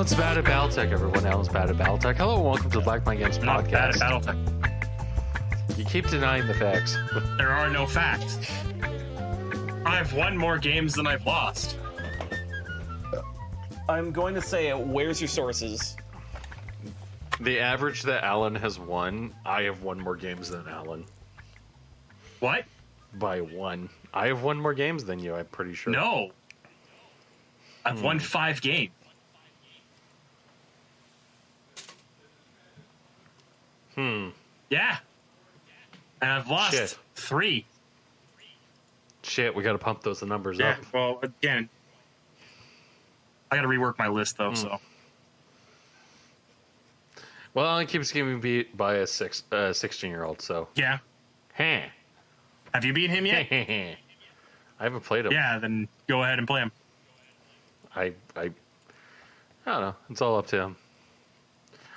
Allan's bad at Battletech, everyone. Allan's bad at Battletech. Hello and welcome to the Black My Games I'm not bad podcast. at Battletech. You keep denying the facts. There are no facts. I've won more games than I've lost. I'm going to say, where's your sources? The average that Allan has won, I have won more games than Allan. What? By one. I have won more games than you, I'm pretty sure. No. I've won 5 games. Yeah. And I've lost 3. Shit, we gotta pump those numbers Yeah, up. well, again, I gotta rework my list, though, so. Well, Allan keeps getting beat by a 16-year-old, so. Yeah. Heh. Have you beat him yet? I haven't played him. Yeah, then go ahead and play him. I don't know. It's all up to him.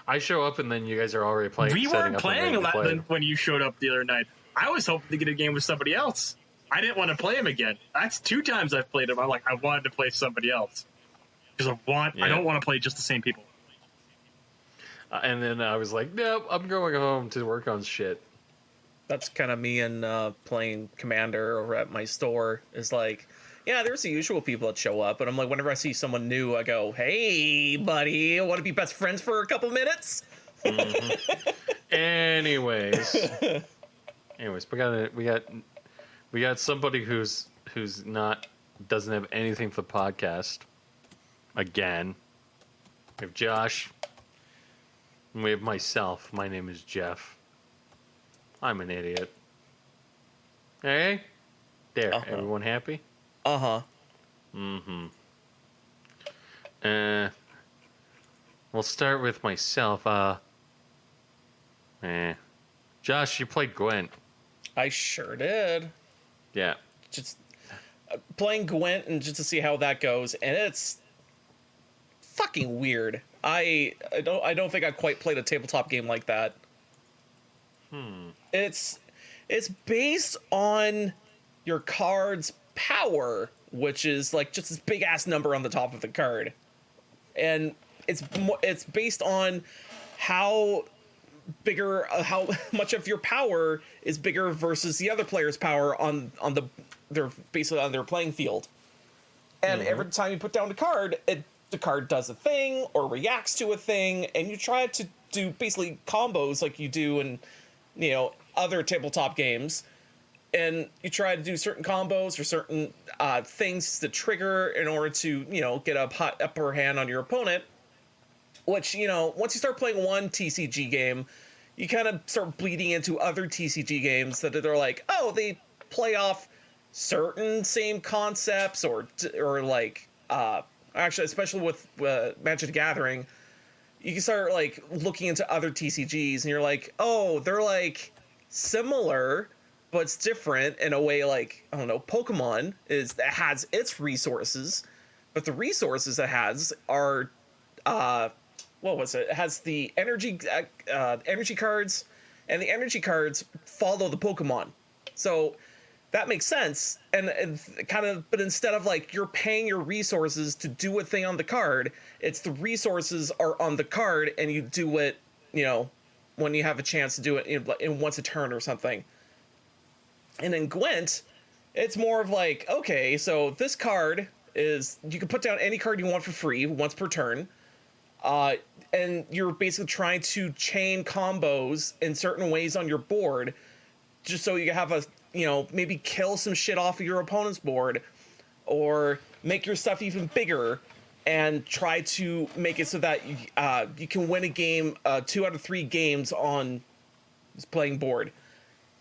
I show up and then you guys are already playing. We setting weren't up playing and ready to play. when you showed up the other night. I was hoping to get a game with somebody else. I didn't want to play him again. That's 2 times I've played him. I wanted to play somebody else. Because I don't want to play just the same people. And then I was like, nope, I'm going home to work on shit. That's kind of me and playing Commander over at my store. Is like, yeah, there's the usual people that show up, but I'm like, whenever I see someone new, I go, hey, buddy, want to be best friends for a couple minutes? Anyways, we got somebody who's not doesn't have anything for the podcast. Again, we have Josh. And we have myself. My name is Jeff. I'm an idiot. Hey, there. Everyone happy? We'll start with myself. Josh, you played Gwent. I sure did. Yeah. Just playing Gwent and just to see how that goes, and it's fucking weird. I don't think I quite played a tabletop game like that. It's based on your card's power, which is like just this big ass number on the top of the card, and it's based on how much of your power is bigger versus the other player's power on their playing field. And every time you put down the card, the card does a thing or reacts to a thing, and you try to do basically combos like you do in other tabletop games, and you try to do certain combos or certain things to trigger in order to get a upper hand on your opponent. Which once you start playing one TCG game, you kind of start bleeding into other TCG games that are like, oh, they play off certain same concepts or like actually, especially with Magic the Gathering, you can start like looking into other TCGs and you're like, oh, they're like similar, but it's different in a way. Like, I don't know, Pokemon has its resources, but the resources it has are, what was it? It has the energy cards, and the energy cards follow the Pokemon. So that makes sense. And kind of, but instead of like you're paying your resources to do a thing on the card, it's the resources are on the card and you do it, when you have a chance to do it in once a turn or something. And in Gwent, it's more of like, okay, so this card is, you can put down any card you want for free once per turn. And you're basically trying to chain combos in certain ways on your board just so you have maybe kill some shit off of your opponent's board or make your stuff even bigger and try to make it so that you can win a game, 2 out of 3 games on this playing board.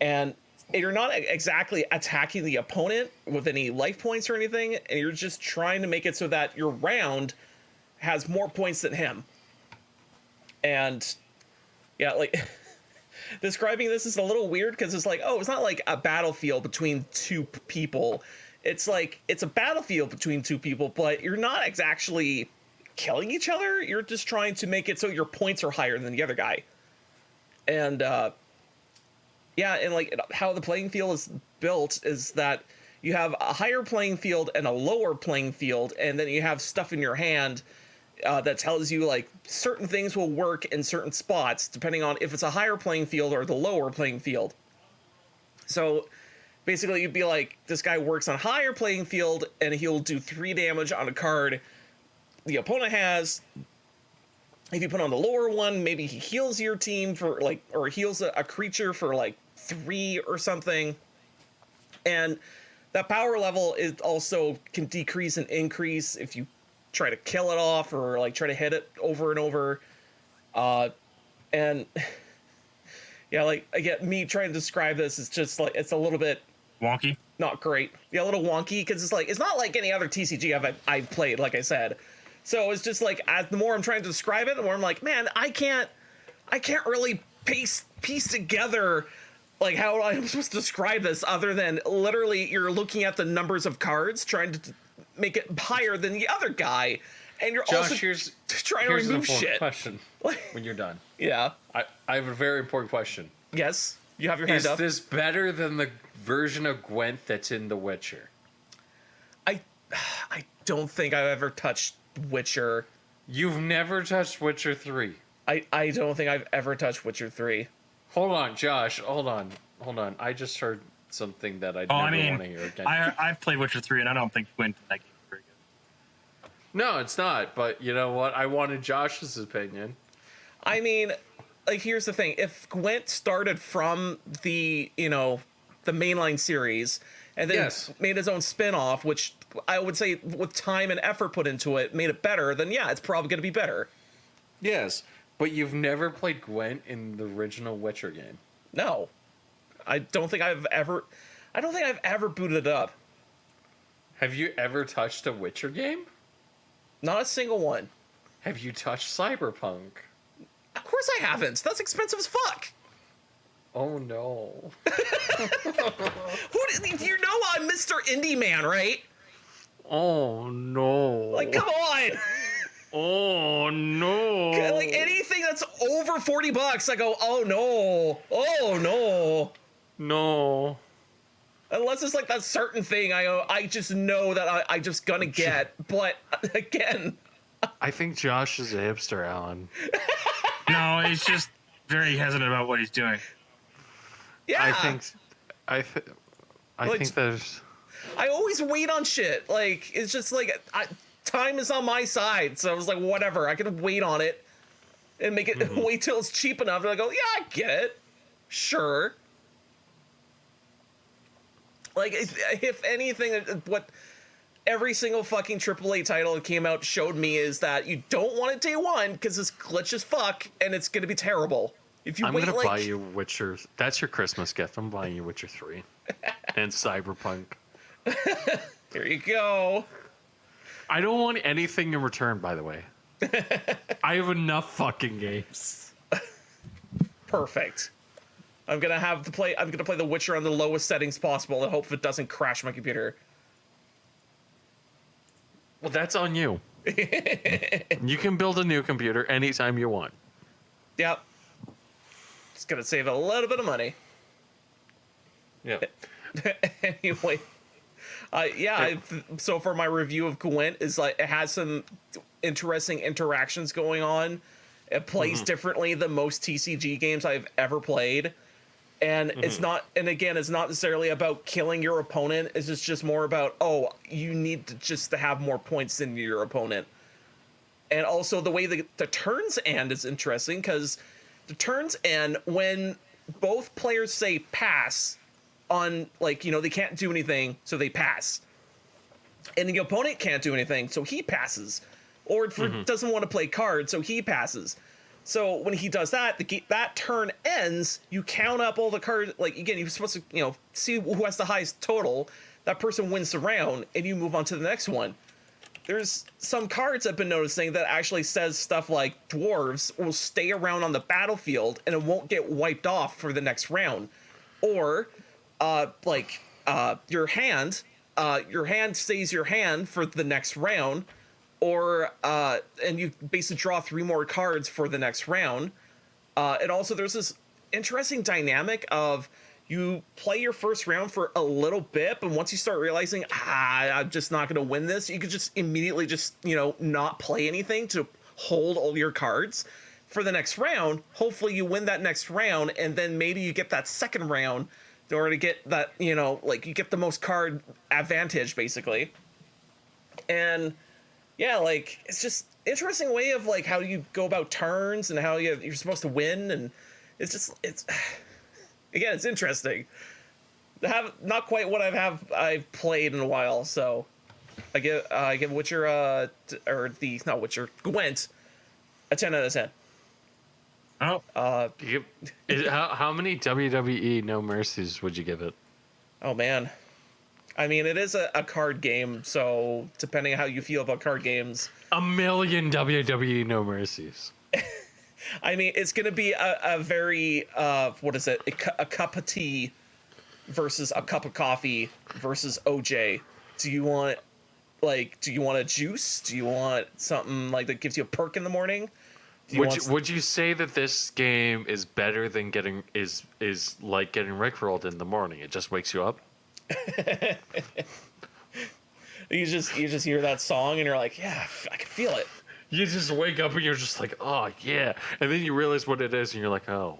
And you're not exactly attacking the opponent with any life points or anything, and you're just trying to make it so that your round has more points than him. And yeah, like describing this is a little weird because it's like, oh, it's not like a battlefield between 2 people. It's like it's a battlefield between 2 people, but you're not actually killing each other. You're just trying to make it so your points are higher than the other guy. And yeah, and like how the playing field is built is that you have a higher playing field and a lower playing field, and then you have stuff in your hand that tells you like certain things will work in certain spots depending on if it's a higher playing field or the lower playing field. So basically you'd be like, this guy works on higher playing field and he'll do 3 damage on a card the opponent has. If you put on the lower one, maybe he heals your team for like, or heals a creature for like 3 or something. And that power level is also can decrease and increase if you try to kill it off or like try to hit it over and over. And yeah, like again, me trying to describe this is just like, it's a little bit wonky, not great. Yeah, a little wonky because it's like, it's not like any other TCG I've played, like I said. So it's just like, as the more I'm trying to describe it, the more I'm like, man, I can't really piece together like how I'm supposed to describe this other than literally you're looking at the numbers of cards trying to make it higher than the other guy, and you're Josh, also trying to remove shit. Question when you're done. Yeah. I have a very important question. Yes, you have your hand up. Is this better than the version of Gwent that's in The Witcher? I don't think I've ever touched Witcher. You've never touched Witcher 3? I don't think I've ever touched Witcher 3. Hold on, Josh. Hold on. I just heard something that I never want to hear again. I've played Witcher 3, and I don't think Gwent in that game is very good. No, it's not. But you know what? I wanted Josh's opinion. I mean, like, here's the thing. If Gwent started from the, the mainline series and then made its own spin-off, which I would say with time and effort put into it made it better, then yeah, it's probably going to be better. Yes, but you've never played Gwent in the original Witcher game. No. I don't think I've ever booted it up. Have you ever touched a Witcher game? Not a single one. Have you touched Cyberpunk? Of course I haven't. That's expensive as fuck. Oh no. You know I'm Mr. Indie Man, right? Oh no. Like, come on. Oh no. Like anything that's over $40, I go, oh no. Oh no. No. Unless it's like that certain thing I just know that I just gonna get. But again, I think Josh is a hipster, Allan. No, he's just very hesitant about what he's doing. Yeah. I think there's... I always wait on shit. Like, it's just like, time is on my side. So I was like, whatever. I can wait on it and make it wait till it's cheap enough. And I go, yeah, I get it. Sure. Like, if anything, what every single fucking AAA title that came out showed me is that you don't want it day one because it's glitch as fuck and it's going to be terrible. If you I'm wait, going to buy you Witcher. That's your Christmas gift. I'm buying you Witcher 3 and Cyberpunk. There you go. I don't want anything in return, by the way. I have enough fucking games. Perfect. I'm gonna play The Witcher on the lowest settings possible and hope it doesn't crash my computer. Well, that's on you. You can build a new computer anytime you want. Yep. Just gonna save a little bit of money. Yep. Anyway. So far my review of Gwent is like, it has some interesting interactions going on. It plays differently than most TCG games I've ever played. And it's not necessarily about killing your opponent. It's just more about, you need to have more points than your opponent. And also the way the turns end is interesting because the turns end when both players say pass on, like, they can't do anything, so they pass. And the opponent can't do anything, so he passes. Or doesn't want to play cards, so he passes. So when he does that, that turn ends, you count up all the cards. Like, again, you're supposed to, see who has the highest total. That person wins the round, and you move on to the next one. There's some cards I've been noticing that actually says stuff like dwarves will stay around on the battlefield, and it won't get wiped off for the next round. Or, your hand stays your hand for the next round. Or and you basically draw 3 more cards for the next round. And also there's this interesting dynamic of you play your first round for a little bit, but once you start realizing, I'm just not going to win this, you could just immediately just, not play anything to hold all your cards for the next round. Hopefully you win that next round, and then maybe you get that second round in order to get that, you get the most card advantage, basically. And yeah, it's just interesting way of how you go about turns and how you're supposed to win, and it's again, it's interesting. Not quite what I've played in a while, so I give Witcher not Witcher, Gwent a 10 out of 10. Oh, How many WWE No Mercies would you give it? Oh man, I mean, it is a card game, so depending on how you feel about card games, 1,000,000 WWE No Mercies. I mean, it's going to be a very, what is it? A cup of tea versus a cup of coffee versus OJ. Do you want a juice? Do you want something that gives you a perk in the morning? Would you say that this game is better than is like getting rickrolled in the morning? It just wakes you up? You just hear that song and you're like, yeah, I can feel it. You just wake up and you're just like, oh yeah, and then you realize what it is and you're like, oh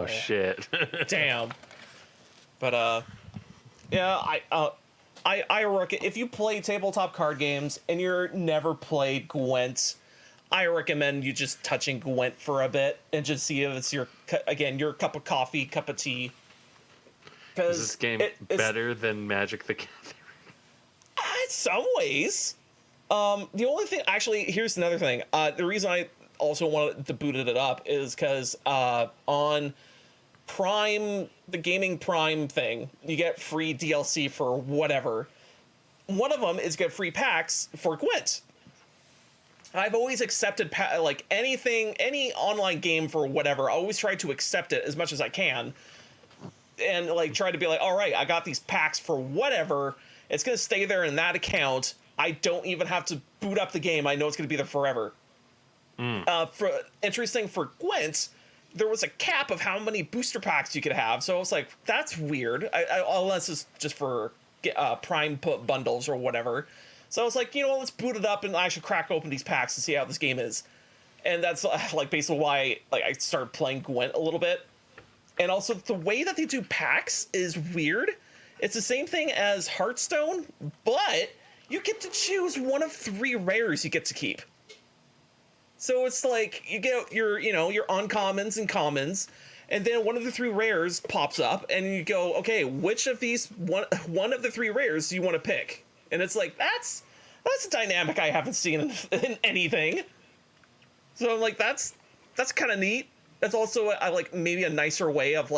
shit. Damn. But yeah, I reckon if you play tabletop card games and you're never played Gwent, I recommend you just touching Gwent for a bit and just see if it's your cup of coffee, cup of tea. Is this game better than Magic the Gathering? In some ways. The only thing, actually, here's another thing. The reason I also wanted to boot it up is because on Prime, the gaming Prime thing, you get free DLC for whatever. One of them is get free packs for Gwent. I've always accepted any online game for whatever. I always try to accept it as much as I can, and try to be all right, I got these packs for whatever. It's gonna stay there in that account. I don't even have to boot up the game. I know it's gonna be there forever. Interesting for Gwent, there was a cap of how many booster packs you could have. So I was like, that's weird. Unless it's just for Prime bundles or whatever. So I was like, let's boot it up and I should crack open these packs and see how this game is. And that's basically why I started playing Gwent a little bit. And also the way that they do packs is weird. It's the same thing as Hearthstone, but you get to choose one of 3 rares you get to keep. So it's you get your uncommons and commons, and then one of the 3 rares pops up, and you go, okay, which of these one of the 3 rares do you want to pick? And it's that's a dynamic I haven't seen in anything. So I'm that's kind of neat. That's also maybe a nicer way of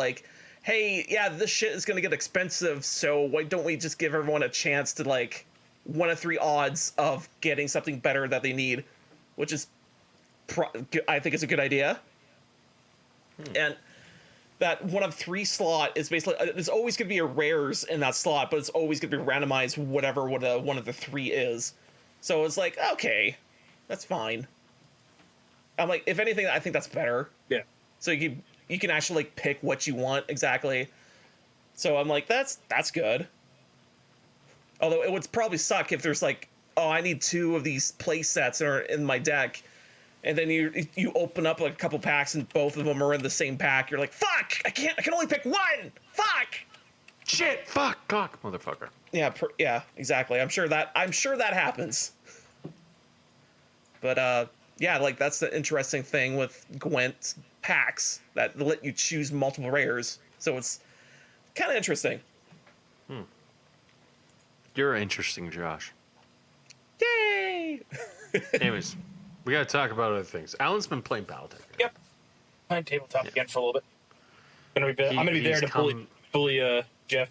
hey, yeah, this shit is gonna get expensive, so why don't we just give everyone a chance to one of 3 odds of getting something better that they need, which is I think is a good idea. And that one of 3 slot is basically, there's always going to be a rares in that slot, but it's always going to be randomized whatever one of the 3 is. So it's okay, that's fine. I'm if anything, I think that's better. Yeah. So you can actually pick what you want exactly. So I'm that's good. Although it would probably suck if there's I need 2 of these play sets that are in my deck, and then you open up a couple packs and both of them are in the same pack. You're like, fuck! I can only pick 1. Fuck! Shit! Fuck! Cock, motherfucker. Yeah, yeah, exactly. I'm sure that happens. But yeah, that's the interesting thing with Gwent packs that let you choose multiple rares. So it's kind of interesting. You're interesting, Josh. Yay! Anyways, we gotta talk about other things. Alan's been playing Battletech. Yep. Playing tabletop again for a little bit. I'm gonna be there to bully Jeff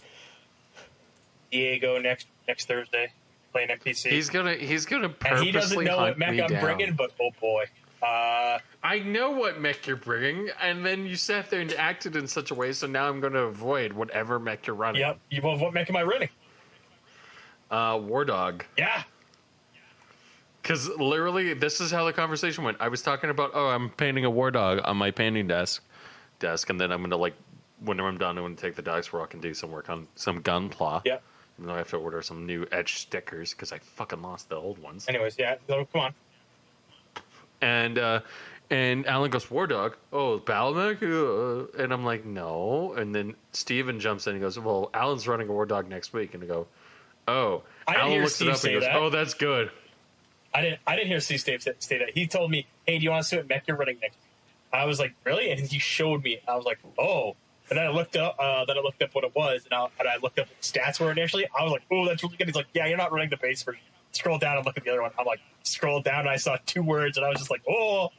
Diego next Thursday, playing NPC. He's gonna purposely and he doesn't know what mech I'm bringing, but oh boy. I know what mech you're bringing, and then you sat there and acted in such a way, so now I'm going to avoid whatever mech you're running. Yep. What mech am I running? War Dog. Yeah. Because literally, this is how the conversation went. I was talking about, I'm painting a War Dog on my painting desk, and then I'm going to whenever I'm done, I'm going to take the dice for walk and do some work on some Gunpla. Yeah. Even though I have to order some new etched stickers because I fucking lost the old ones. Anyways, yeah. So come on. And Allan goes, War Dog? Oh, Balmec? And I'm like, no. And then Steven jumps in and goes, well, Alan's running a War Dog next week. And I go, oh. I didn't Alan hear looks Steve it up say and goes, that. oh, that's good. I didn't hear Steve say that. He told me, hey, do you want to see what mech you're running next week? I was like, really? And he showed me. I was like, oh. And then I looked up what it was, and I looked up what the stats were initially. I was like, oh, that's really good. He's like, yeah, you're not running the base version. Scroll down and look at the other one. I'm like, scroll down, and I saw 2 words, and I was just like, oh.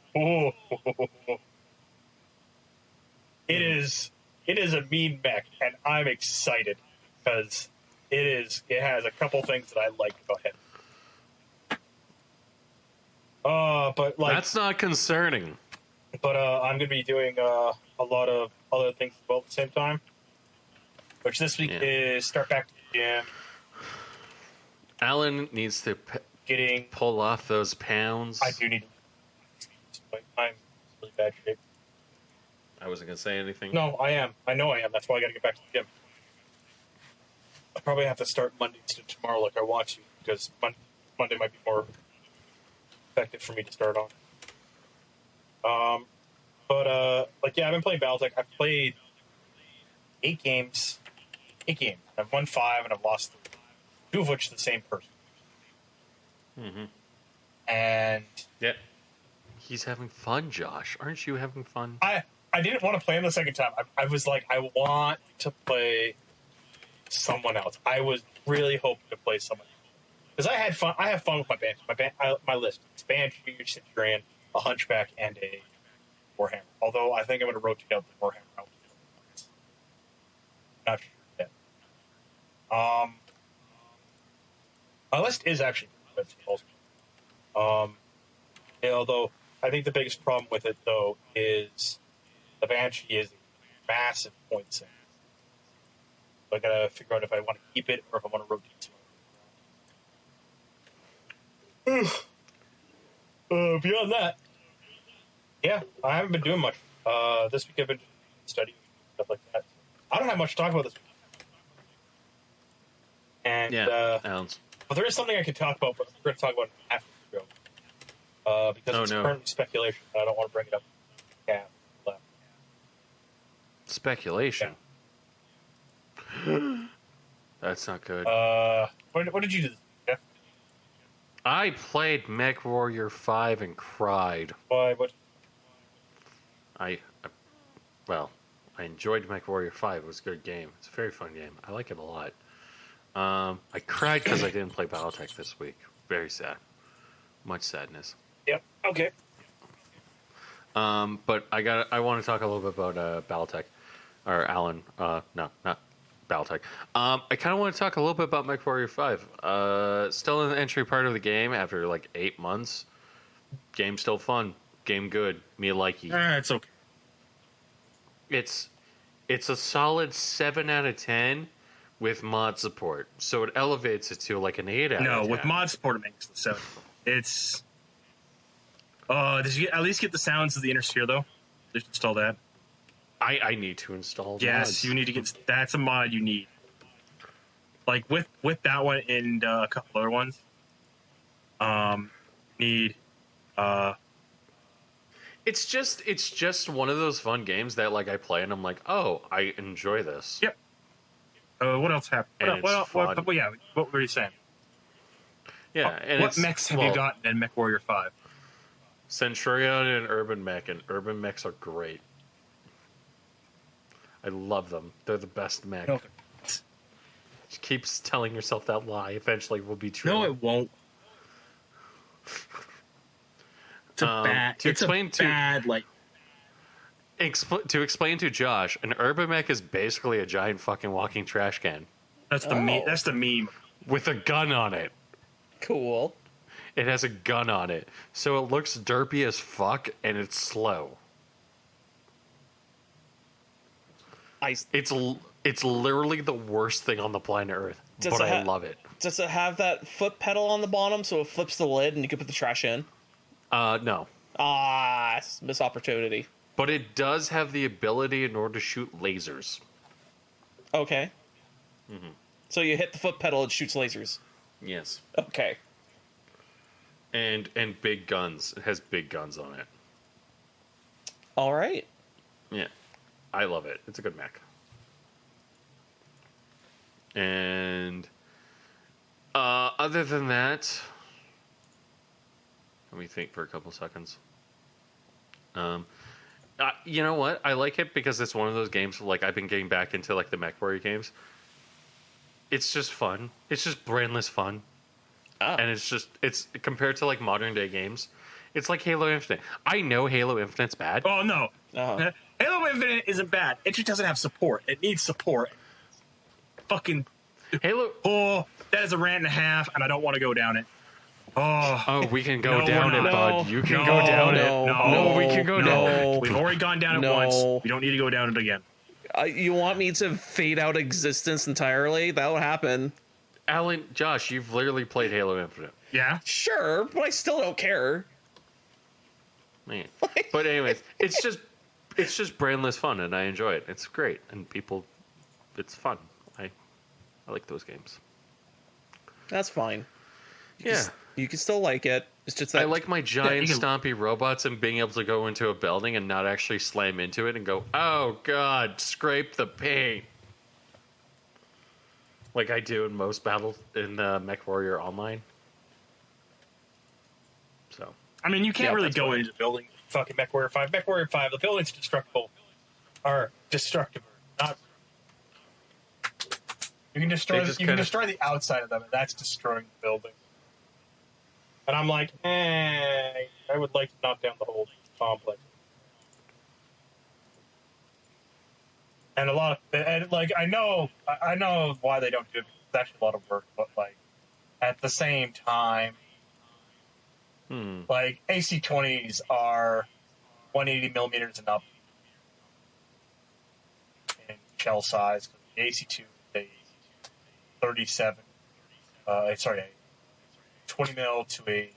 It is a mean mech, and I'm excited because it has a couple things that I like about him. But like That's not concerning. But I'm gonna be doing a lot of other things as well at the same time. Which this week is start back to the gym. Allan needs to pull off those pounds. I do need. I'm in really bad shape. I wasn't gonna say anything. No, I am. I know I am. That's why I got to get back to the gym. I probably have to start Monday instead of tomorrow, like I want to, because Monday might be more effective for me to start on. Like yeah, I've been playing Battletech. I've played 8 games. I've won 5 and I've lost 3. 2 of which is the same person. Mm-hmm. And yeah, he's having fun. Josh, aren't you having fun? I didn't want to play him the second time. I was like, I want to play someone else. I was really hoping to play someone else because I had fun. I have fun with my band. My list: it's Banshee, Centurion, a Hunchback, and a Warhammer. Although I think I'm going to rotate out the Warhammer. Not sure yet. My list is actually good. Although I think the biggest problem with it though is the Banshee is a massive point set. So I gotta figure out if I want to keep it or if I want to rotate it. Beyond that, yeah, I haven't been doing much. This week I've been studying stuff like that. I don't have much to talk about this week. And but there is something I could talk about, but we're going to talk about it after the show. Because it's currently speculation, and I don't want to bring it up. Yeah. Speculation. Yeah. That's not good. What did you do, Jeff? I played Mech Warrior 5 and cried. Why? What? I enjoyed Mech Warrior 5. It was a good game. It's a very fun game. I like it a lot. I cried because I didn't play Battletech this week. Very sad. Much sadness. Yep. Okay. But I want to talk a little bit about Battletech. Or Allan. No, not Battletech. I kind of want to talk a little bit about Mech Warrior 5. Still in the entry part of the game after like 8 months. Game still fun. Game good. Me likey. It's okay. It's a solid 7 out of 10 with mod support. So it elevates it to like an 8 out of 10. No, with mod support it makes the 7. It's... did you at least get the sounds of the inner sphere, though? Did you install that? I need to install Yes, mods. you need to get... That's a mod you need. Like, with that one and a couple other ones. Need... It's just one of those fun games that like I play and I'm like, oh, I enjoy this. Yep. What else happened? What were you saying? Yeah. And what mechs have you gotten in Mech Warrior 5? Centurion and Urban Mech, and Urban Mechs are great. I love them. They're the best mech. No, Just keeps telling yourself that lie. Eventually will be true. no, it won't. It's a bad. To explain to Josh, an Urban Mech is basically a giant fucking walking trash can That's the meme. That's the meme. with a gun on it. Cool. It has a gun on it, so it looks derpy as fuck, and it's slow. It's literally the worst thing on the planet Earth, but I love it. Does it have that foot pedal on the bottom so it flips the lid and you can put the trash in? No. Missed opportunity. But it does have the ability in order to shoot lasers. Okay. So you hit the foot pedal, it shoots lasers. Yes. Okay. And big guns. It has big guns on it. All right. Yeah. I love it. It's a good mech. And other than that, let me think for a couple seconds. You know what? I like it because it's one of those games like I've been getting back into like the Mech Warrior games. It's just fun. It's just brainless fun. Oh. And it's compared to like modern day games, it's like Halo Infinite. I know Halo Infinite's bad. Oh no, Uh-huh. Halo Infinite isn't bad. It just doesn't have support. It needs support. Fucking Halo. oh, that is a rant and a half, and I don't want to go down it. Oh, we can go No, down we're it, not. bud. You can No, go down no, it. no, we can go down it. We've already gone down it No. once. We don't need to go down it again. You want me to fade out existence entirely? That would happen. Allan, Josh, you've literally played Halo Infinite. Yeah. Sure, but I still don't care. Man. But anyways, it's just brainless fun, and I enjoy it. It's great, and it's fun. I like those games. That's fine. Yeah. You can still like it. It's just that I like my giant you can- stompy robots and being able to go into a building and not actually slam into it and go, oh god, scrape the paint. Like I do in most battles in the Mech Warrior Online. So I mean, you can't Yeah, really that's go fine. into the building. Fucking Mech Warrior 5. Mech Warrior 5, the building's destructible. Or destructible. Not. You can destroy. They just You can kinda- destroy the outside of them, and that's destroying the building. And I'm like, I would like to knock down the whole complex. And a lot of, and like, I know why they don't do it. It's actually a lot of work, but like, at the same time, like AC-20s are 180 millimeters and up in shell size. The AC-2 is a 37. Sorry, a 20 mil to a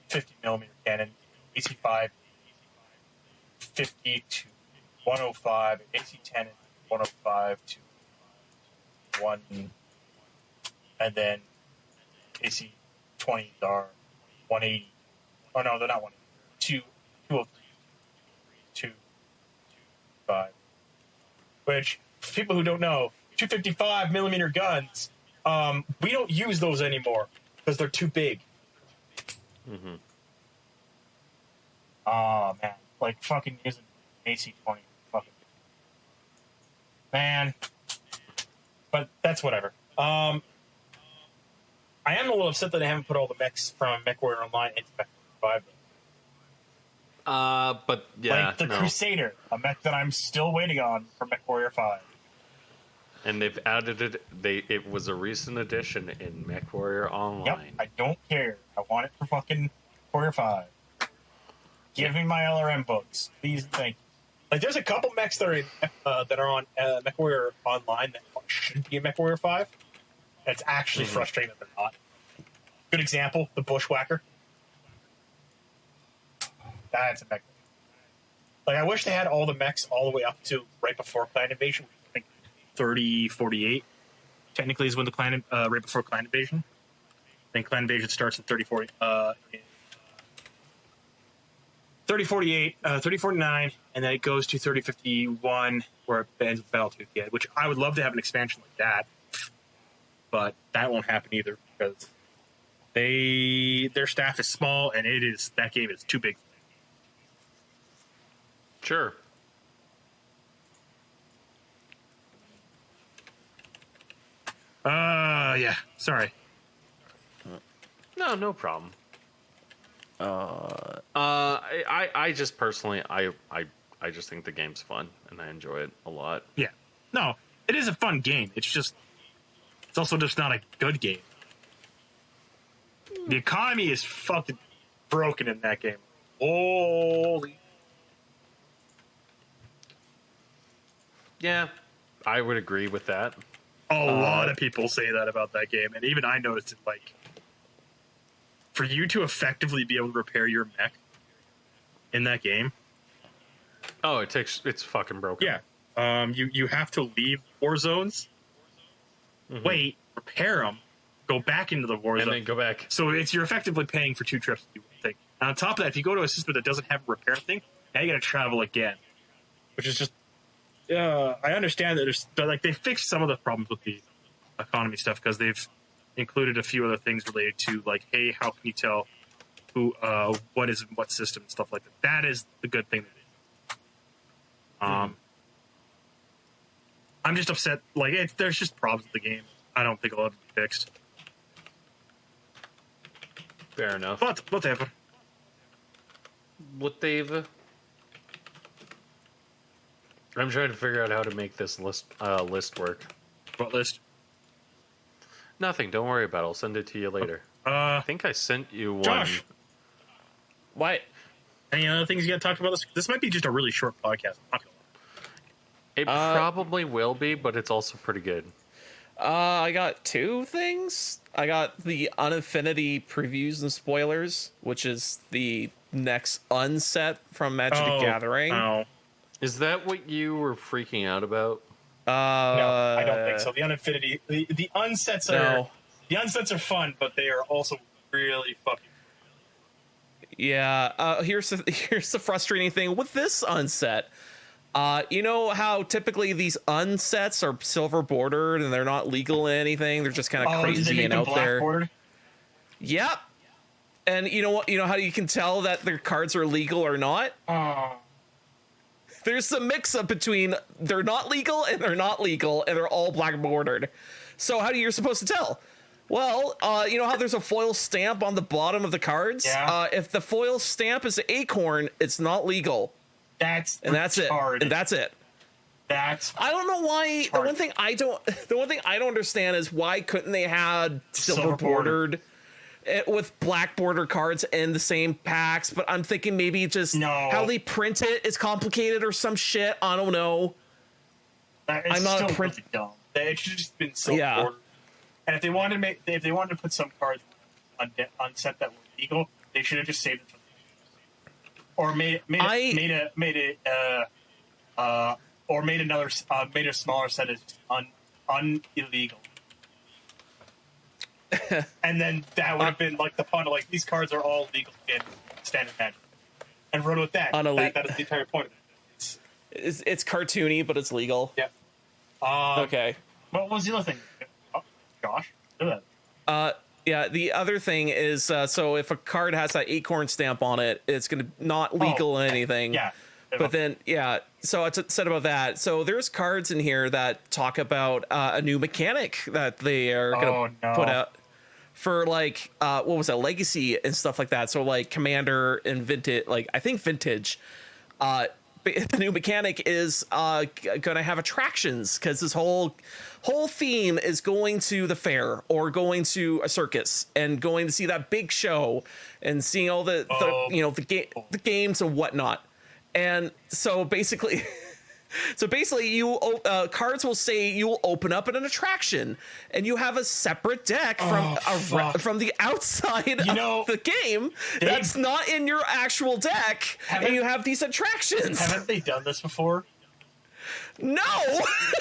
50 millimeter cannon. AC-5 50 to 105. AC-10 is 105 to 1, and then AC-20s are 180. Oh no, they're not 180. 203, 255. Which, for people who don't know, 255 millimeter guns, we don't use those anymore because they're too big. mm-hmm. Oh man, like fucking using AC-20, fucking man. But that's whatever. I am a little upset that I haven't put all the mechs from Mech Warrior Online into Mech Warrior 5. But yeah, Like the no. Crusader, a mech that I'm still waiting on for Mech Warrior 5. And they've added it. It was a recent addition in Mech Warrior Yep, Online. I don't care. I want it for fucking Warrior 5. Give me my LRM books, please and thank you. Like, there's a couple mechs that are on Mech Warrior Online that should be in Mech Warrior 5. And it's actually frustrating that they're not. Good example, the Bushwhacker. That's a mech. Like, I wish they had all the mechs all the way up to right before Clan Invasion. I think 3048 technically is when the clan right before Clan Invasion. I think Clan Invasion starts in 3040. 3048, 3049, and then it goes to 3051, where it ends with Battletooth. Yeah, which I would love to have an expansion like that, but that won't happen either because their staff is small and that game is too big. Sure. Yeah. Sorry. No problem. I just personally, I just think the game's fun and I enjoy it a lot. Yeah. No, it is a fun game. It's also just not a good game. The economy is fucking broken in that game. Holy. Yeah, I would agree with that. A lot of people say that about that game, and even I noticed it. Like, for you to effectively be able to repair your mech in that game, Oh, it's fucking broken. Yeah. You have to leave war zones, wait, repair them, go back into the war And zone, then go back. So you're effectively paying for 2 trips to do one thing. And on top of that, if you go to a system that doesn't have a repair thing, now you got to travel again, which is just. I understand that they fixed some of the problems with the economy stuff because they've included a few other things related to like, hey, how can you tell who what is in what system and stuff like that. That is the good thing. I'm just upset. Like there's just problems with the game. I don't think it'll ever be fixed. Fair enough. But whatever. Whatever. I'm trying to figure out how to make this list work. What list? Nothing. Don't worry about it. I'll send it to you later. I think I sent you one. Josh. What? Any other things you got to talk about? This might be just a really short podcast. I'm not gonna lie. It probably will be, but it's also pretty good. I got 2 things. I got the Unaffinity previews and spoilers, which is the next unset from Magic the Gathering. Oh. Is that what you were freaking out about? No, I don't think so. The Unaffinity, the unsets are No. the unsets are fun, but they are also really fucking. Yeah. Here's the frustrating thing with this unset. You know how typically these unsets are silver bordered and they're not legal in anything. They're just kind of crazy and out there. Bordered? Yep. And you know what? You know how you can tell that their cards are legal or not? There's some mix-up between they're not legal and they're not legal, and they're all black bordered. So how are you supposed to tell? Well, you know how there's a foil stamp on the bottom of the cards? Yeah. If the foil stamp is an acorn, it's not legal. That's it. And that's it. I don't know why. retarded. The one thing I don't understand is why couldn't they had silver bordered with black border cards in the same packs? But I'm thinking maybe just how they print it is complicated or some shit. I don't know. I'm not really dumb. It should have just been silver bordered. And if they wanted to put some cards on set that were legal, they should have just saved it for or made a smaller set as illegal. And then that would have been like the pun of like these cards are all legal in standard Magic, and run with that. That is the entire point of it. It's cartoony, but it's legal. Yeah. Okay. What was the other thing? Josh, do that. Yeah, the other thing is, so if a card has that acorn stamp on it, it's going to not legal in anything. Yeah. But then, so I said about that. So there's cards in here that talk about a new mechanic that they are going to put out for like, what was that, Legacy and stuff like that. So like Commander and Vintage, like I think Vintage, the new mechanic is going to have attractions because this whole theme is going to the fair or going to a circus and going to see that big show and seeing all the games and whatnot. And so basically you cards will say you will open up at an attraction and you have a separate deck from the outside of the game that's not in your actual deck, and you have these attractions. Haven't they done this before? No.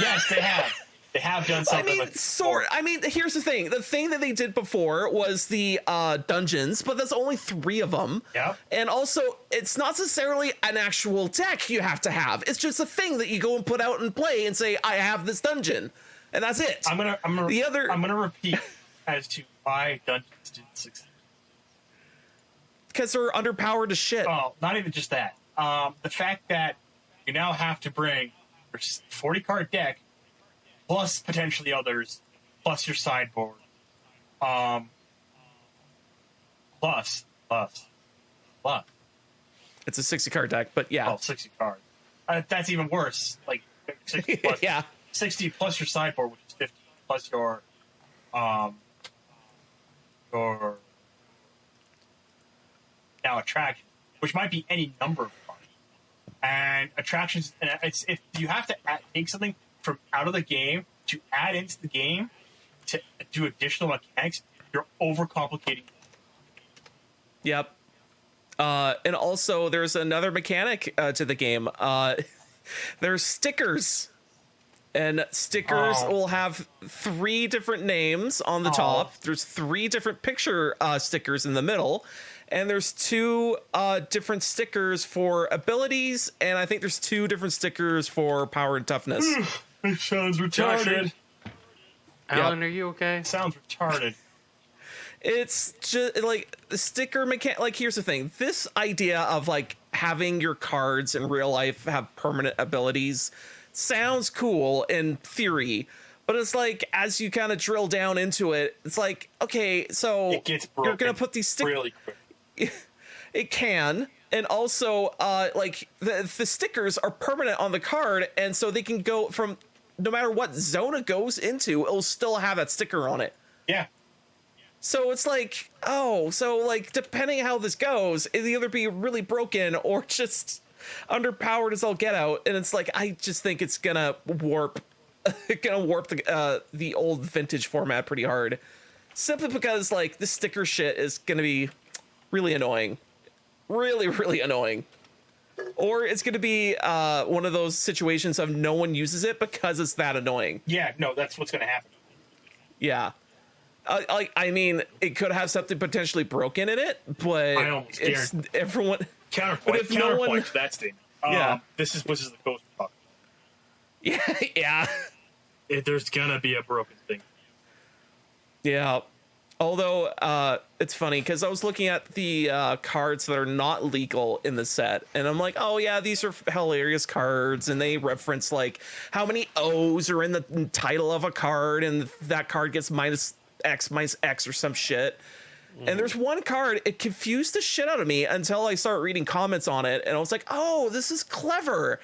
Yes, they have. They have done something. Here's the thing. The thing that they did before was the dungeons, but there's only 3 of them. Yeah. And also, it's not necessarily an actual deck you have to have. It's just a thing that you go and put out and play and say, I have this dungeon. And that's it. I'm gonna repeat as to why dungeons didn't succeed. Because they're underpowered as shit. Oh, not even just that. The fact that you now have to bring your 40 card deck plus potentially others, plus your sideboard, plus. It's a 60 card deck, but yeah. Oh, 60 cards. That's even worse. Like 60 plus, 60 plus your sideboard, which is 50, plus your now attraction, which might be any number of cards. And attractions, and it's if you have to take something from out of the game to add into the game to do additional mechanics, you're overcomplicating. Yep. And also, there's another mechanic to the game. There's stickers. And stickers will have 3 different names on the top. There's 3 different picture stickers in the middle. And there's 2 different stickers for abilities. And I think there's 2 different stickers for power and toughness. It sounds retarded. Alan, are you okay? It sounds retarded. It's just like the sticker mechanic. Like, here's the thing. This idea of like having your cards in real life have permanent abilities sounds cool in theory, but it's like as you kind of drill down into it, it's like, okay, so It gets broken you're gonna put these stickers really quick. It can, and also like the stickers are permanent on the card, and so they can go from no matter what zone it goes into, it'll still have that sticker on it. Yeah. So it's like, oh, so like depending how this goes, it'll either be really broken or just underpowered as all get out, and it's like I just think it's gonna warp the old vintage format pretty hard, simply because like the sticker shit is gonna be really annoying, really annoying, or it's gonna be one of those situations of no one uses it because it's that annoying. Yeah, no, that's what's gonna happen. Yeah. I mean, it could have something potentially broken in it, but I almost it's everyone. Counterpoint to that statement. Yeah. This is the coast talk. Yeah. There's gonna be a broken thing. Yeah. Although it's funny because I was looking at the cards that are not legal in the set, and I'm like, oh yeah, these are hilarious cards, and they reference like how many O's are in the title of a card, and that card gets minus X or some shit. And there's one card, it confused the shit out of me until I started reading comments on it, and I was like, oh, this is clever.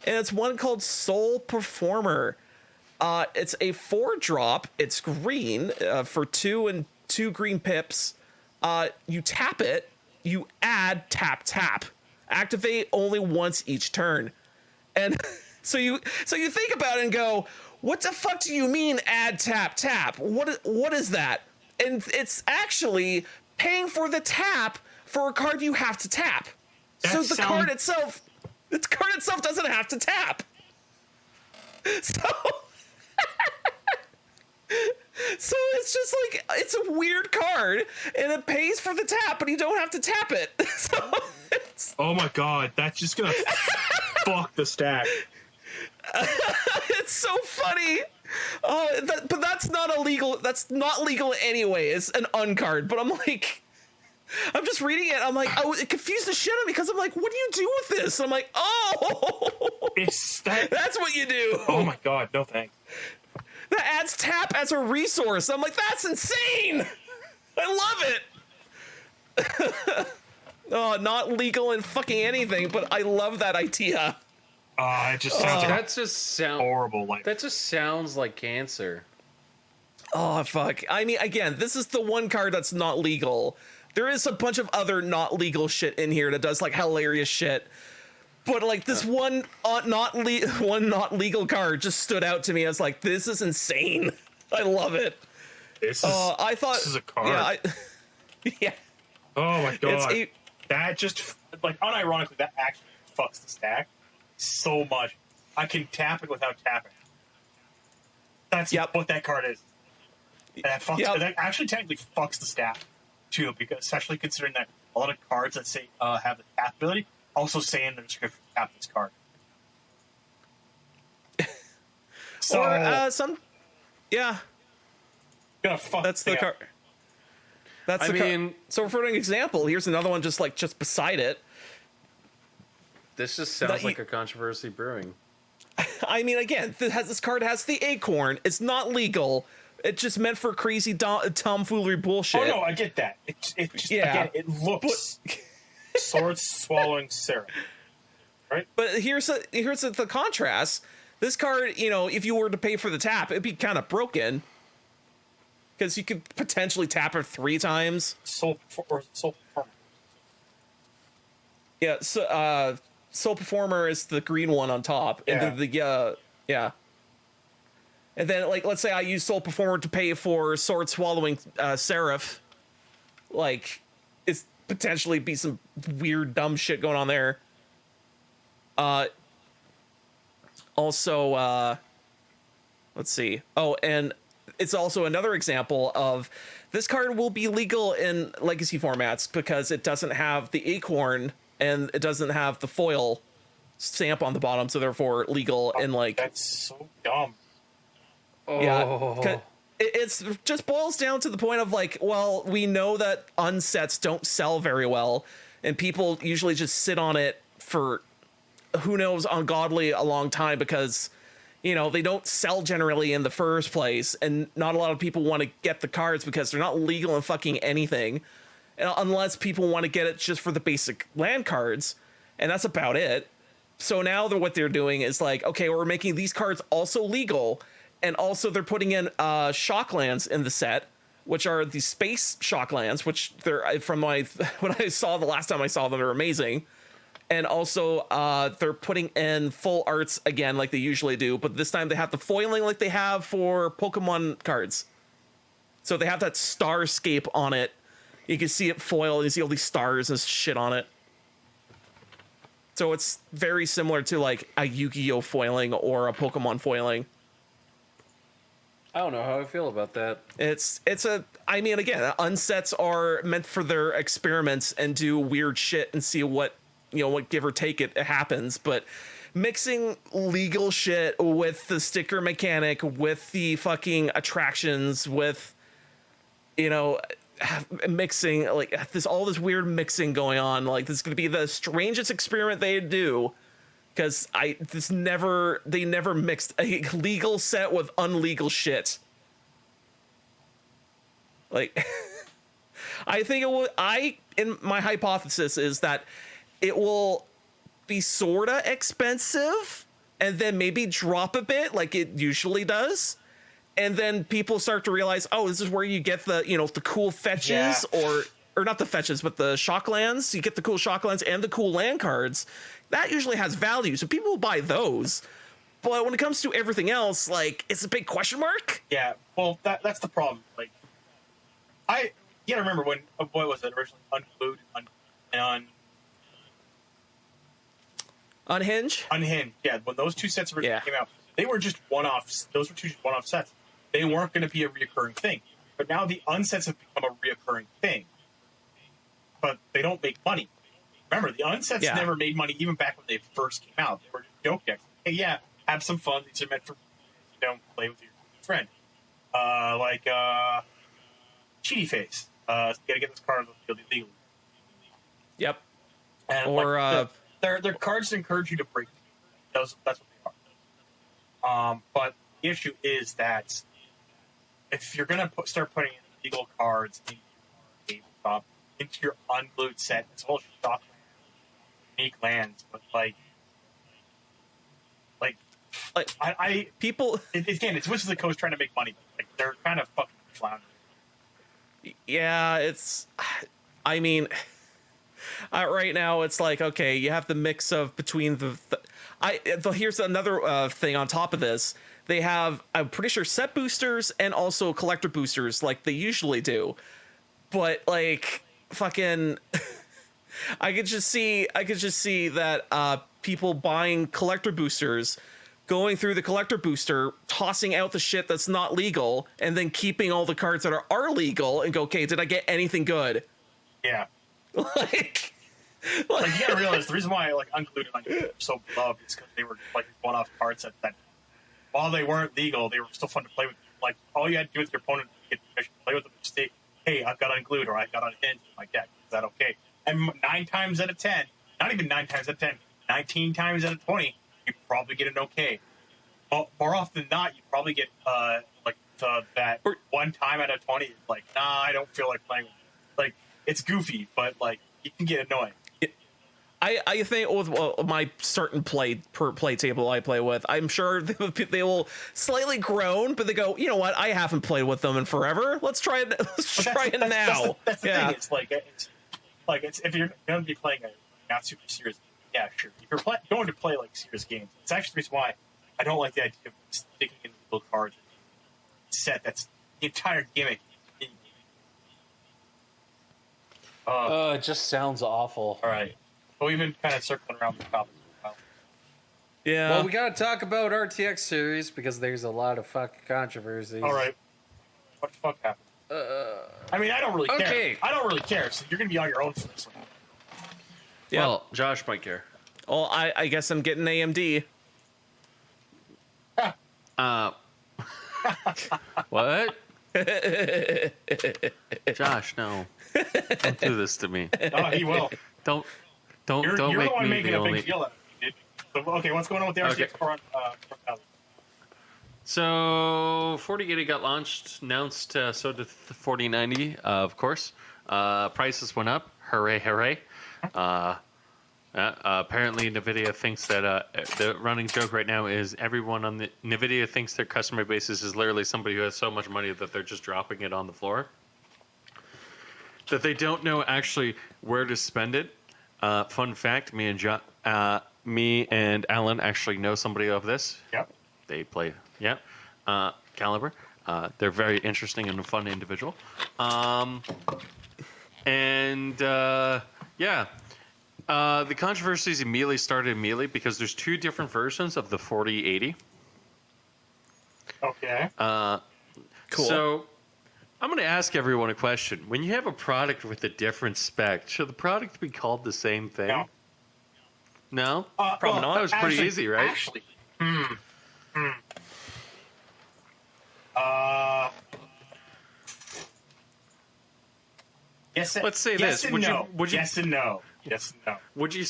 And it's one called Soul Performer. It's a 4-drop. It's green for 2 and 2 green pips. You tap it, you add tap. Activate only once each turn. And so you think about it and go, what the fuck do you mean add tap? What is that? And it's actually paying for the tap for a card you have to tap. So the card itself doesn't have to tap. So it's just like, it's a weird card, and it pays for the tap, but you don't have to tap it. So oh my god, that's just gonna fuck the stack. It's so funny. But that's not illegal. That's not legal anyway. It's an uncard. But I'm like, I'm just reading it. I'm like, oh, it confused the shit out of me because I'm like, what do you do with this? I'm like, oh, that's what you do. Oh my god, no thanks. That adds tap as a resource. I'm like, that's insane. I love it. Oh, not legal in fucking anything, but I love that idea. It just sounds horrible. Like That just sounds like cancer. Oh, fuck. I mean, again, this is the one card that's not legal. There is a bunch of other not legal shit in here that does like hilarious shit. But like this one not legal card just stood out to me. I was like, this is insane. I love it. I thought this is a card. Yeah. Oh my god. That just like unironically that actually fucks the stack so much. I can tap it without tapping. That's what that card is. And that actually technically fucks the stack too, because especially considering that a lot of cards that say have the tap ability also say in the description tap this card. So gonna fuck. That's the card. That's the card. So for an example, here's another one just beside it. This just sounds like a controversy brewing. I mean, again, this card has the acorn. It's not legal. It's just meant for crazy tomfoolery bullshit. Oh no, I get that. It just again, it looks sword swallowing syrup, right? But here's the contrast. This card, if you were to pay for the tap, it'd be kind of broken because you could potentially tap it 3 times. Soul Performer. Yeah. So Soul Performer is the green one on top, and then and then let's say I use Soul Performer to pay for Sword Swallowing Seraph. Like, potentially be some weird, dumb shit going on there. Also, let's see. Oh, and it's also another example of this card will be legal in legacy formats because it doesn't have the acorn and it doesn't have the foil stamp on the bottom, so therefore legal in like. That's so dumb. Yeah, it's just boils down to the point of like, well, we know that unsets don't sell very well, and people usually just sit on it for who knows ungodly a long time because, you know, they don't sell generally in the first place, and not a lot of people want to get the cards because they're not legal in fucking anything, unless people want to get it just for the basic land cards, and that's about it. So now what they're doing is like, okay, we're making these cards also legal, and also they're putting in shocklands in the set, which are the space shocklands, which they're from what I saw the last time I saw them, they're amazing. And also they're putting in full arts again like they usually do, but this time they have the foiling like they have for Pokemon cards. So they have that starscape on it. You can see it foil, and you see all these stars and shit on it. So it's very similar to like a Yu-Gi-Oh foiling or a Pokemon foiling. I don't know how I feel about that. I mean, again, unsets are meant for their experiments and do weird shit and see what, you know, what give or take it happens. But mixing legal shit with the sticker mechanic, with the fucking attractions, with, you know, mixing like all this weird mixing going on, like this is gonna be the strangest experiment they do, because they never mixed a legal set with unlegal shit. Like I think it will. In my hypothesis is that it will be sorta expensive and then maybe drop a bit like it usually does. And then people start to realize, oh, this is where you get the, you know, the cool fetches, or not the fetches, but the shocklands. You get the cool shocklands and the cool land cards. That usually has value, so people will buy those. But when it comes to everything else, like, it's a big question mark. Yeah, well, that's the problem. Like, you gotta remember when, what was it originally? Uncluded and Unhinged. Yeah, when those two sets originally came out, they were just one-offs. Those were two one-off sets. They weren't going to be a reoccurring thing. But now the unsets have become a reoccurring thing. But they don't make money. Remember, the unsets never made money even back when they first came out. They were just joke decks. Hey, yeah, have some fun. These are meant for, you know, play with your friend. Like Cheaty Face. You got to get this card on the field illegally. Yep. And or they're cards that encourage you to break. That's what they are. But the issue is that if you're gonna start putting illegal cards into your tabletop, into your unglued set, it's all shock unique lands, but like I people again, it's Wizards of the Coast trying to make money. Like they're kind of fucking floundering. Yeah, it's. I mean, right now it's like, okay, you have the mix of between here's another thing on top of this. They have, I'm pretty sure, set boosters and also collector boosters like they usually do. But like fucking I could just see that people buying collector boosters, going through the collector booster, tossing out the shit that's not legal, and then keeping all the cards that are legal and go, okay, did I get anything good? Yeah. like you gotta realize the reason why like Uncluded were so beloved is because they were like one-off cards that while they weren't legal, they were still fun to play with. Like all you had to do with your opponent to get permission to play with them is say, "Hey, I've got Uncluded or I've got Unhinged in my deck. Is that okay?" And 9 times out of 10, not even 9 times out of 10, 19 times out of 20, you probably get an okay. Well, more often than not, you probably get that 1 time out of 20. Like, nah, I don't feel like playing with it. Like it's goofy, but like you can get annoying. I think with my certain play table I play with, I'm sure they will slightly groan, but they go, you know what? I haven't played with them in forever. Let's try it. Let's try it now. That's the thing. It's like if you're going to be playing a not super serious, yeah, sure. If you're going to play like serious games, it's actually the reason why I don't like the idea of sticking in little cards set. That's the entire gimmick. It just sounds awful. All right. Well, we've been kind of circling around the topic. Yeah. Well, we got to talk about RTX series because there's a lot of fucking controversies. All right. What the fuck happened? I mean, I don't really okay. care. I don't really care. So you're gonna be on your own for this one. Yeah. Well, Josh might care. Well, I guess I'm getting AMD. What? Josh, no. Don't do this to me. Oh, he will. Don't You're the make one me making the a only. big deal out of it, dude. So, okay, what's going on with the RTX Okay. core? So 4080 got launched, announced. So did the 4090, of course. Prices went up. Hooray, hooray! Apparently, Nvidia thinks that the running joke right now is everyone on the Nvidia thinks their customer base is literally somebody who has so much money that they're just dropping it on the floor, that they don't know actually where to spend it. Fun fact: me and Allan actually know somebody of this. Yep. They play, Caliber. They're very interesting and a fun individual. The controversies immediately started because there's two different versions of the 4080. Okay. Cool. So I'm going to ask everyone a question. When you have a product with a different spec, should the product be called the same thing? No. No? Probably not. That was pretty Actually- easy, right? Actually. Yes. Let's say yes this. And Would you- no. would you- Yes and no. Yes and no. Would you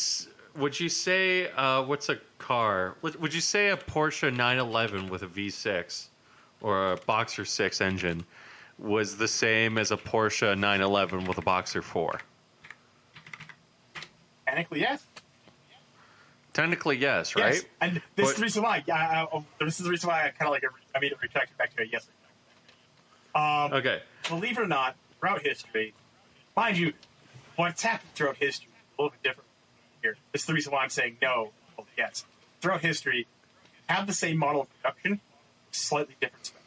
say what's a car? Would you say a Porsche 911 with a V6 or a Boxer 6 engine was the same as a Porsche 911 with a Boxer 4? Technically, yes. Technically, yes, right? Yes. And this is But- the reason why. This is the reason why I kind of like. I made it retract back to a yes. Okay. Believe it or not, throughout history, mind you, what's happened throughout history is a little bit different here. This is the reason why I'm saying no. Well, yes. Throughout history, have the same model of production, slightly different spec.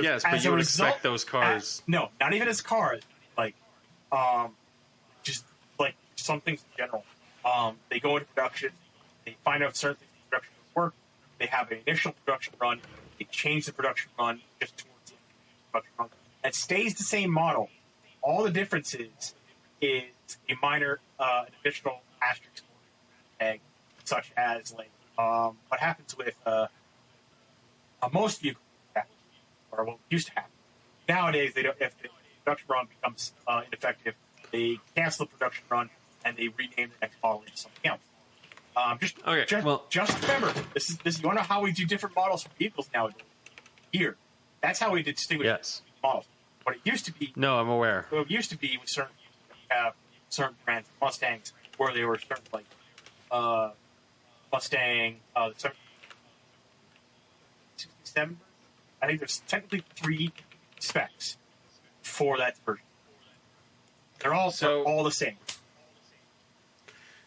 Yes, but you would expect those cars. No, not even as cars. Like, just like some things in general. They go into production, they find out certain things in production work. They have an initial production run. They change the production run just towards the end of the production run. It stays the same model. All the differences is a minor additional asterisk tag, such as like what happens with most vehicles, or what used to happen. Nowadays, they don't. If the production run becomes ineffective, they cancel the production run and they rename the next model into something else. Just remember, this is. You want to know how we do different models for vehicles nowadays? Here, that's how we distinguish models. What it used to be. No, I'm aware. What it used to be with certain brands, Mustangs, where they were certain like Mustang, 67. I think there's technically 3 specs for that version. They're all the same.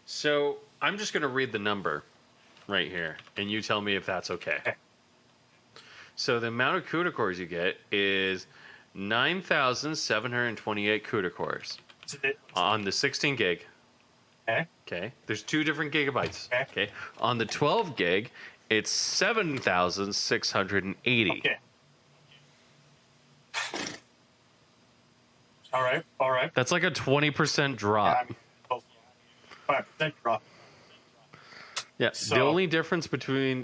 So I'm just going to read the number right here, and you tell me if that's okay. So the amount of CUDA cores you get is 9,728 CUDA cores on the 16 gig. Okay. There's 2 different gigabytes. Okay. On the 12 gig, it's 7,680. Okay. All right. That's like a 20% drop. Yeah, I mean, 5% drop. Yeah. So- The only difference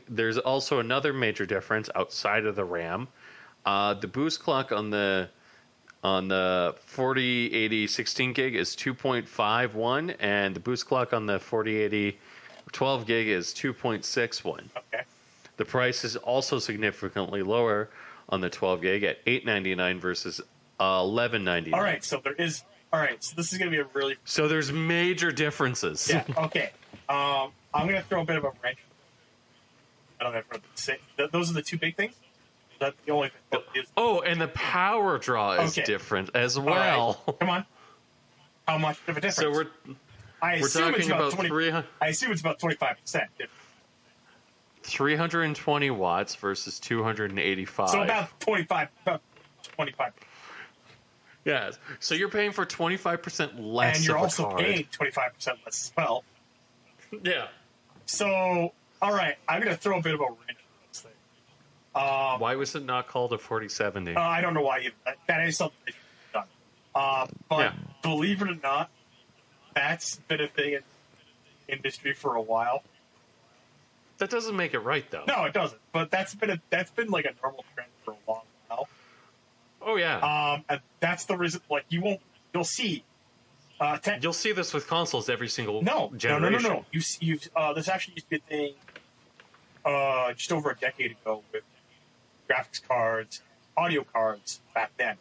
there's also another major difference outside of the RAM. The boost clock on the 4080 16 gig is 2.51, and the boost clock on the 4080 12 gig is 2.61. Okay. The price is also significantly lower on the 12 gig at $899 versus $1199. All right. So there is. All right. So this is going to be a really. So there's major differences. Yeah. Okay. I'm going to throw a bit of a wrench. I don't know if I say those are the 2 big things. That's the only thing. Oh, and the power draw is different as well. Right. Come on. How much of a difference? So we're talking about 300. I assume it's about 25%. 320 watts versus 285. So about 25. Yeah. So you're paying for 25% less, and you're of a also card. paying 25% less as well. Yeah. So, all right, I'm going to throw a bit of a wrench into this thing. Why was it not called a 4070? I don't know why either. That is something that you've done. But Yeah. believe it or not, that's been a thing in the industry for a while. That doesn't make it right, though. No, it doesn't. But that's been like a normal trend for a long while. Oh yeah. And that's the reason. Like you'll see. You'll see this with consoles every single No. generation. You this actually used to be a thing just over a decade ago with graphics cards, audio cards back then.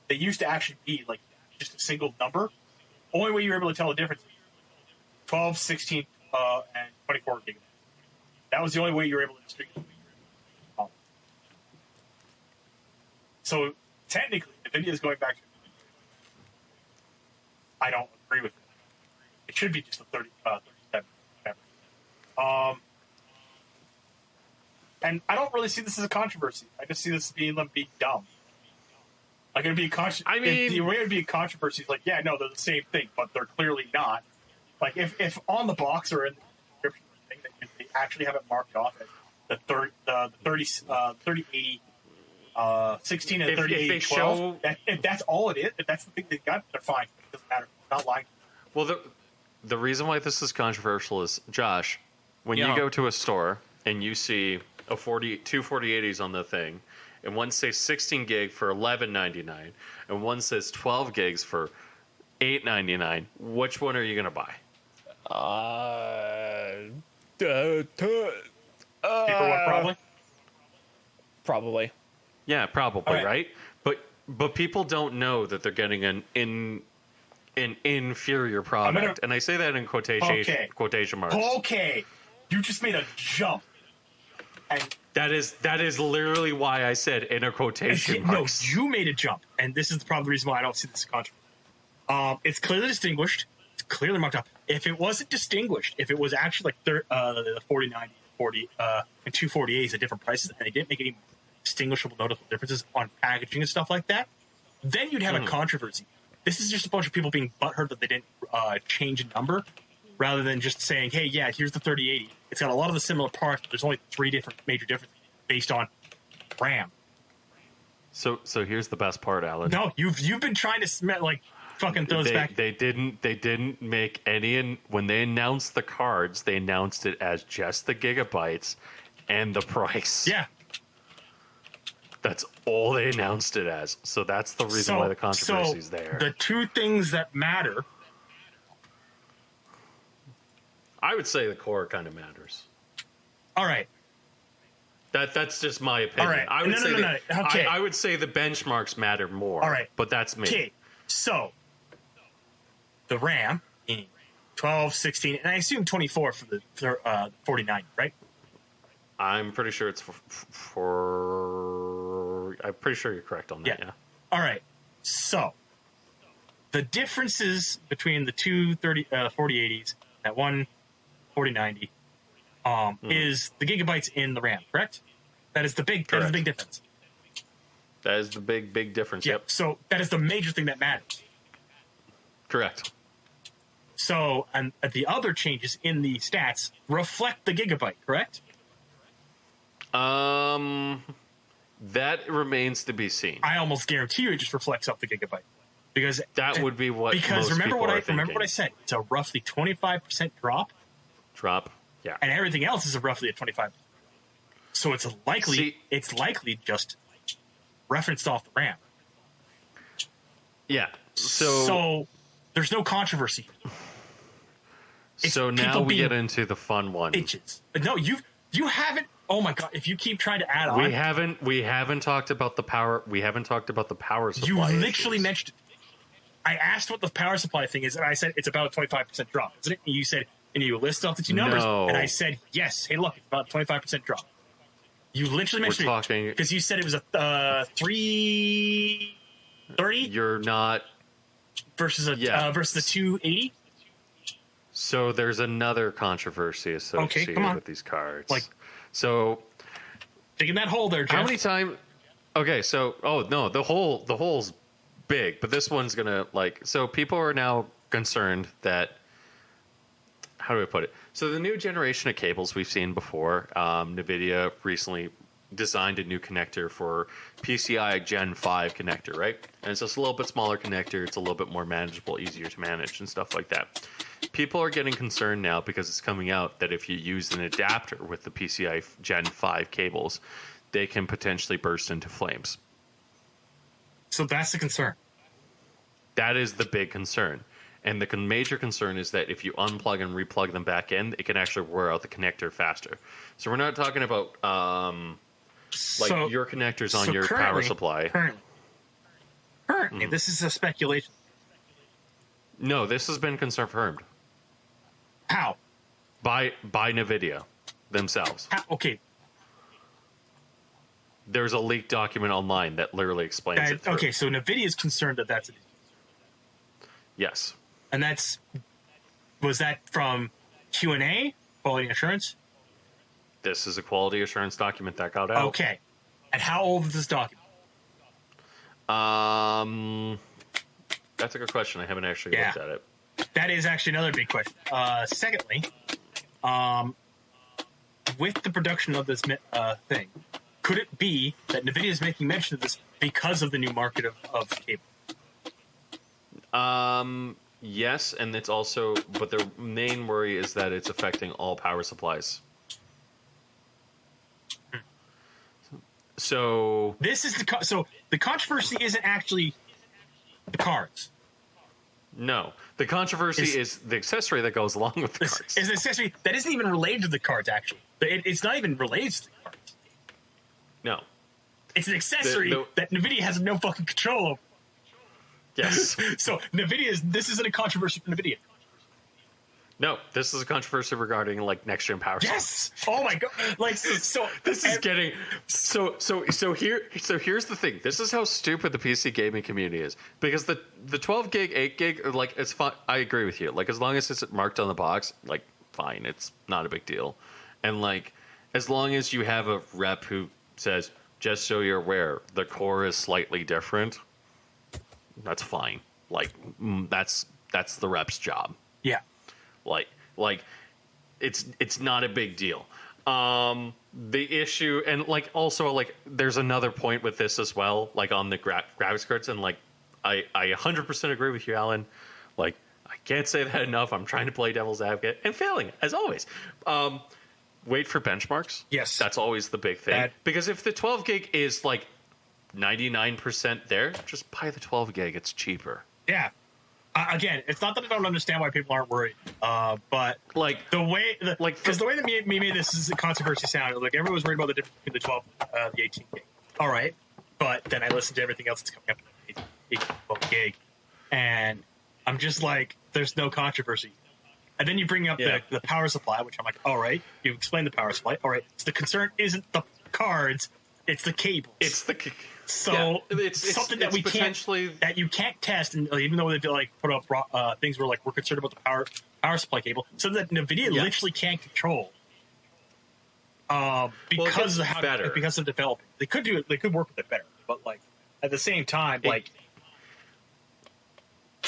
They used to actually be like just a single number. Only way you were able to tell the difference is 12, 16, and 24 gigabytes. That was the only way you were able to distinguish. So technically, Nvidia is going back to. I don't agree with it. It should be just a 37. Whatever. And I don't really see this as a controversy. I just see this as being them being dumb. Like it'd be I mean, the way it'd be a controversy is like, yeah, no, they're the same thing, but they're clearly not. Like if on the box or in the description of the thing that they actually have it marked off as the 3080, 16 and If 3080, they 12, show- if that's all it is, if that's the thing they got, they're fine. It doesn't matter. I'm not lying. Well, the reason why this is controversial is, Josh, when Yeah. you go to a store and you see two 4080s on the thing, and one says 16 gig for $11.99, and one says 12 gigs for $8.99, which one are you going to buy? Cheaper one, probably. Probably. Yeah, probably, All right. right? But people don't know that they're getting an inferior product, and I say that in quotation marks. Okay, you just made a jump. And That is literally why I said in a quotation no, marks. you made a jump, and this is probably the reason why I don't see this as controversial. It's clearly distinguished. It's clearly marked up. If it wasn't distinguished, if it was actually like the 4090, 40, and 248s at different prices, and they didn't make any distinguishable notable differences on packaging and stuff like that, then you'd have a controversy. This is just a bunch of people being butthurt that they didn't change a number, rather than just saying, hey, yeah, here's the 3080. It's got a lot of the similar parts, but there's only 3 different major differences based on RAM. So here's the best part, Allan. No, you've been trying to fucking throw this back. They didn't make any. When they announced the cards, they announced it as just the gigabytes and the price. Yeah. That's all they announced it as. So that's the reason why the controversy is there. The two things that matter. I would say the core kind of matters. All right. That's just my opinion. All right. I would No, say no, no, no. Okay. I would say the benchmarks matter more. All right. But that's me. Okay. So the RAM, 12, 16, and I assume 24 for the 4090, right? I'm pretty sure it's for I'm pretty sure you're correct on that, yeah. All right. So the differences between the two 4080s, that one 4090, is the gigabytes in the RAM, correct? That is the big difference. That is the big difference. Yeah. Yep. So that is the major thing that matters. Correct. So, and the other changes in the stats reflect the gigabyte, correct? That remains to be seen. I almost guarantee you it just reflects up the gigabyte, because That would be what because most remember people what are I remember thinking. what I said. It's a roughly 25% drop, Drop. Yeah. and everything else is a roughly a 25%. So it's likely See- just referenced off the RAM. Yeah. So there's no controversy. now people we being get into the fun one. Bitches. No, you haven't. Oh my god! If you keep trying to add on, We haven't talked about the power. We haven't talked about the power you supply. literally issues. mentioned it. I asked what the power supply thing is, and I said it's about a 25% drop, isn't it? And you said, and you list off the two numbers, No. and I said yes. Hey, look, it's about a 25% drop. You literally mentioned talking- it because you said it was a 330 You're not. versus the 280. So there's another controversy associated come on. with these cards. Like- so Digging that hole there, Jeff. how many times? Okay, so no, the hole's big, but this one's gonna so people are now concerned that, how do I put it? So the new generation of cables we've seen before, Nvidia recently designed a new connector for PCIe Gen 5 connector, right? And it's just a little bit smaller connector. It's a little bit more manageable, easier to manage and stuff like that. People are getting concerned now because it's coming out that if you use an adapter with the PCIe Gen 5 cables, they can potentially burst into flames. So that's the concern. That is the big concern. And the major concern is that if you unplug and replug them back in, it can actually wear out the connector faster. So we're not talking about your connectors on your power supply. Currently, this is a speculation. No, this has been confirmed. How? By Nvidia themselves. How? Okay. There's a leaked document online that literally explains it. Okay, so Nvidia is concerned that that's... Yes. And was that from Q&A, quality assurance? This is a quality assurance document that got out. Okay. And how old is this document? That's a good question. I haven't actually looked at it. That is actually another big question. Secondly, with the production of this thing, could it be that Nvidia is making mention of this because of the new market of cable? Yes, and it's also, but their main worry is that it's affecting all power supplies. So this is so the controversy isn't actually the cards. No, the controversy is the accessory that goes along with the cards. Is an accessory that isn't even related to the cards. Actually, it's not even related to the cards. No, it's an accessory that Nvidia has no fucking control over. Yes. So this isn't a controversy for Nvidia. No, this is a controversy regarding next gen power. Yes. Oh my god. So this is getting here's the thing. This is how stupid the PC gaming community is, because the 12 gig, 8 gig, it's fine. I agree with you. As long as it's marked on the box, fine. It's not a big deal. And as long as you have a rep who says, just so you're aware, the core is slightly different, that's fine. That's the rep's job. Yeah. It's not a big deal. The issue, and also there's another point with this as well, on the graphics cards, and I 100% agree with you, Allan. I can't say that enough. I'm trying to play devil's advocate and failing as always. Wait for benchmarks. Yes, that's always the big thing. Because if the 12 gig is 99% there, just buy the 12 gig. It's cheaper. Yeah. Again, it's not that I don't understand why people aren't worried, but the way that me made this is a controversy sound. Everyone was worried about the difference between the 12, the 18 gig. All right, but then I listened to everything else that's coming up in the 12 gig, and I'm just there's no controversy. And then you bring up the power supply, which I'm all right. You explain the power supply. All right, so the concern isn't the cards, it's the cables. It's the it's something that we that you can't test, and even though they put up things where we're concerned about the power supply cable, something that Nvidia literally can't control because of developing. They could do it. They could work with it better, but at the same time,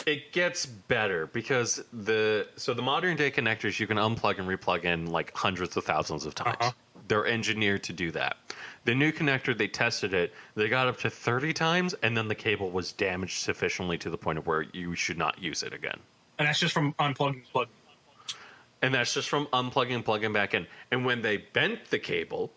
it gets better because the modern day connectors you can unplug and replug in hundreds of thousands of times. Uh-huh. They're engineered to do that. The new connector, they tested it. They got up to 30 times, and then the cable was damaged sufficiently to the point of where you should not use it again. And that's just from unplugging and plugging. And that's just from unplugging and plugging back in. And when they bent the cable,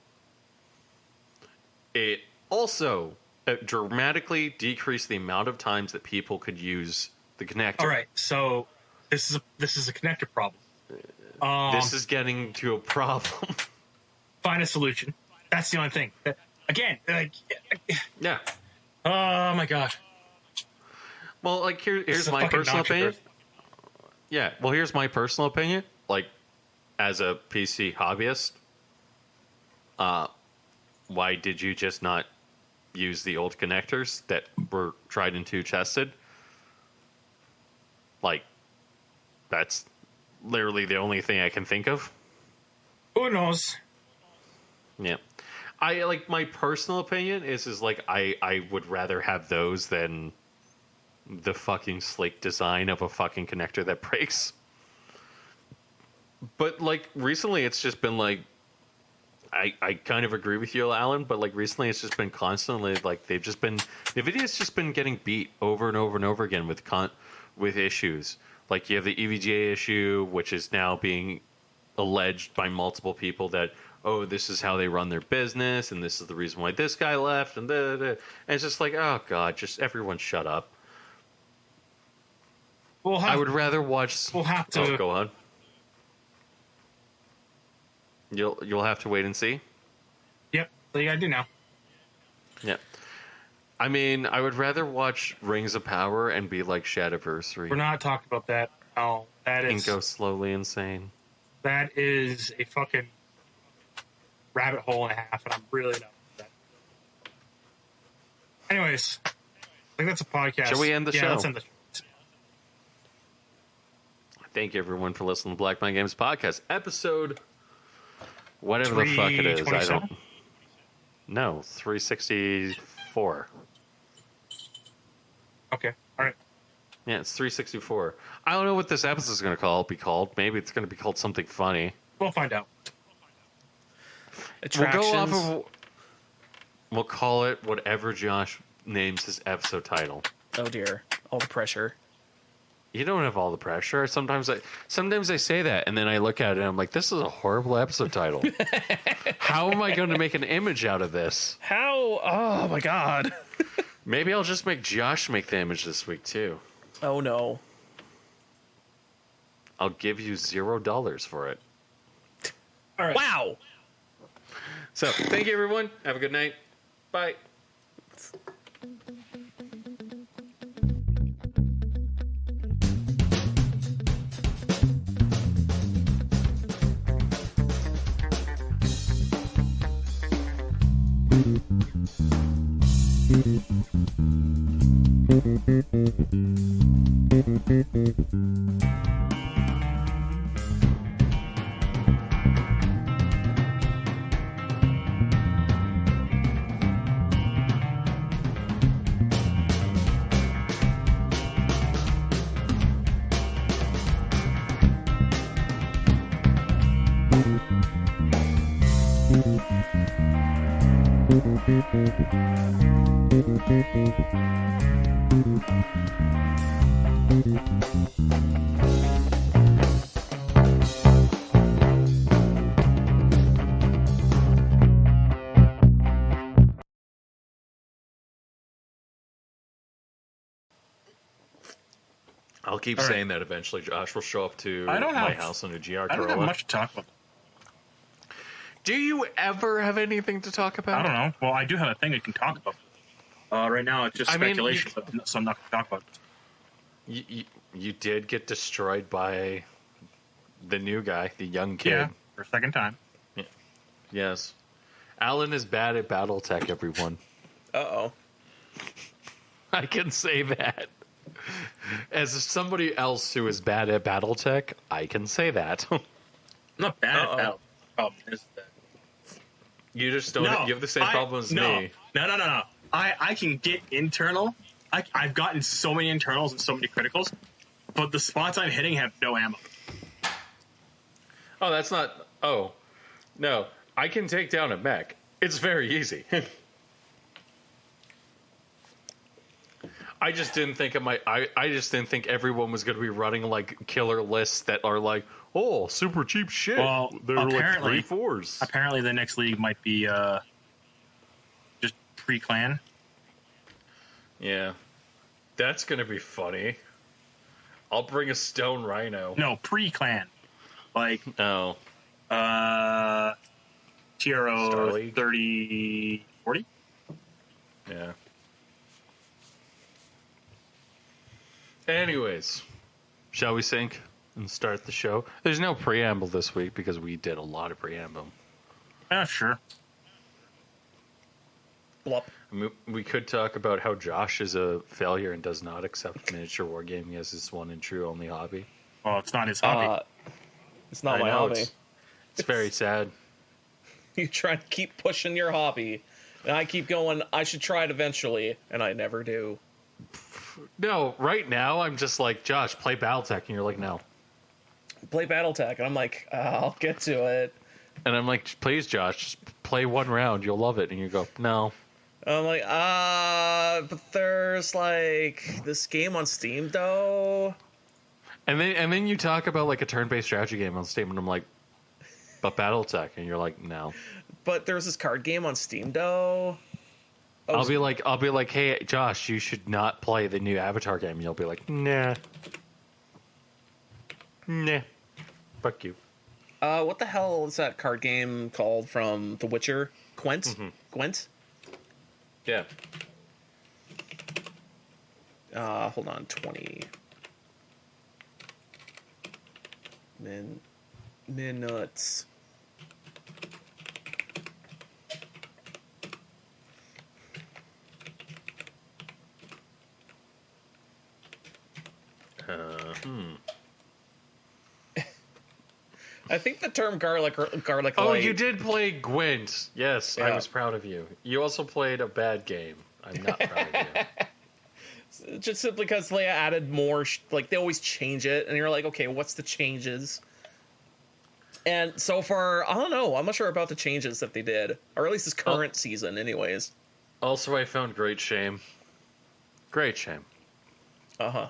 it also dramatically decreased the amount of times that people could use the connector. All right, so this is a connector problem. This is getting to a problem. Find a solution. That's the only thing. Again, yeah. Oh my god. Well, here's my personal opinion. Yeah. Well, here's my personal opinion. As a PC hobbyist, why did you just not use the old connectors that were tried and tested? That's literally the only thing I can think of. Who knows? Yeah. I like my personal opinion is like I would rather have those than the fucking sleek design of a fucking connector that breaks. But like recently, it's just been like I kind of agree with you, Allan. But like recently, it's just been constantly like Nvidia's just been getting beat over and over and over again with issues. Like you have the EVGA issue, which is now being alleged by multiple people that, oh, this is how they run their business, and this is the reason why this guy left, and and it's just like, oh god, just everyone shut up. I would rather watch. We'll have to. Oh, go on. You'll have to wait and see. Yep, what you gotta do now. Yeah. I mean, I would rather watch Rings of Power and be like Shadiversary. We're not talking about that. Oh, that is. And go slowly insane. That is a fucking rabbit hole and a half, and I'm really not with that. Anyways, I think that's a podcast. Shall we end the show? Let's end the show. Thank you, everyone, for listening to Black Mind Games Podcast. Episode... whatever the fuck it is. I don't... No, 364. Okay, all right. Yeah, it's 364. I don't know what this episode is going to be called. Maybe it's going to be called something funny. We'll find out. Attractions. We'll go off of... we'll call it whatever Josh names his episode title. Oh dear, all the pressure. You don't have all the pressure. Sometimes I say that, and then I look at it and I'm like, this is a horrible episode title. How am I going to make an image out of this? How? Oh my god. Maybe I'll just make Josh make the image this week too. Oh no. I'll give you $0 for it. All right. Wow. So, thank you, everyone. Have a good night. Bye. I'll keep saying that eventually. Josh will show up to my house on a GR Corolla. I don't have much to talk about. Do you ever have anything to talk about? I don't know. Well, I do have a thing I can talk about. Right now, it's just speculation, so I'm not going to talk about it. You did get destroyed by the new guy, the young kid. Yeah, for a second time. Yeah. Yes. Allan is bad at BattleTech, everyone. Uh-oh. I can say that. As somebody else who is bad at BattleTech, I can say that. I'm not bad at Battle. Problem is that you just don't. You have the same problem as me. No. I can get internal. I've gotten so many internals and so many criticals, but the spots I'm hitting have no ammo. Oh, that's not. Oh, no. I can take down a mech. It's very easy. I just didn't think I just didn't think everyone was going to be running like killer lists that are like, oh, super cheap shit. Well, they're like 3/4s. Apparently, the next league might be just pre-clan. Yeah, that's going to be funny. I'll bring a stone rhino. No, pre-clan, like TRO TRO 30, 40. Yeah. Anyways, shall we sync and start the show? There's no preamble this week because we did a lot of preamble. Yeah, sure. Blop. I mean, we could talk about how Josh is a failure and does not accept miniature wargaming as his one and true only hobby. Well, it's not his hobby. It's not my hobby. It's very sad. You try to keep pushing your hobby, and I keep going. I should try it eventually, and I never do. No, right now I'm just like, Josh, play BattleTech, and you're like, no. Play BattleTech, and I'm like, I'll get to it. And I'm like, please, Josh, just play one round, you'll love it. And you go, no. I'm like, but there's like this game on Steam though. And then you talk about like a turn-based strategy game on Steam, and I'm like, but BattleTech, and you're like, no. But there's this card game on Steam though. I'll be like, hey, Josh, you should not play the new Avatar game. And you'll be like, nah. Fuck you. What the hell is that card game called from The Witcher? Gwent? Mm-hmm. Gwent? Yeah. Hold on, 20 minutes. I think the term garlic. Oh, you did play Gwent. Yes, Yeah. I was proud of you. You also played a bad game. I'm not proud of you. Just simply because they added more, like they always change it, and you're like, okay, what's the changes? And so far, I don't know. I'm not sure about the changes that they did, or at least this current season, anyways. Also, I found Great Shame. Great Shame. I'm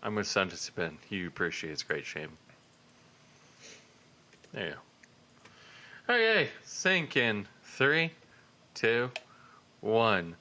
going to send it to Ben. He appreciates Great Shame. There you go. Okay, sync in 3, 2, 1.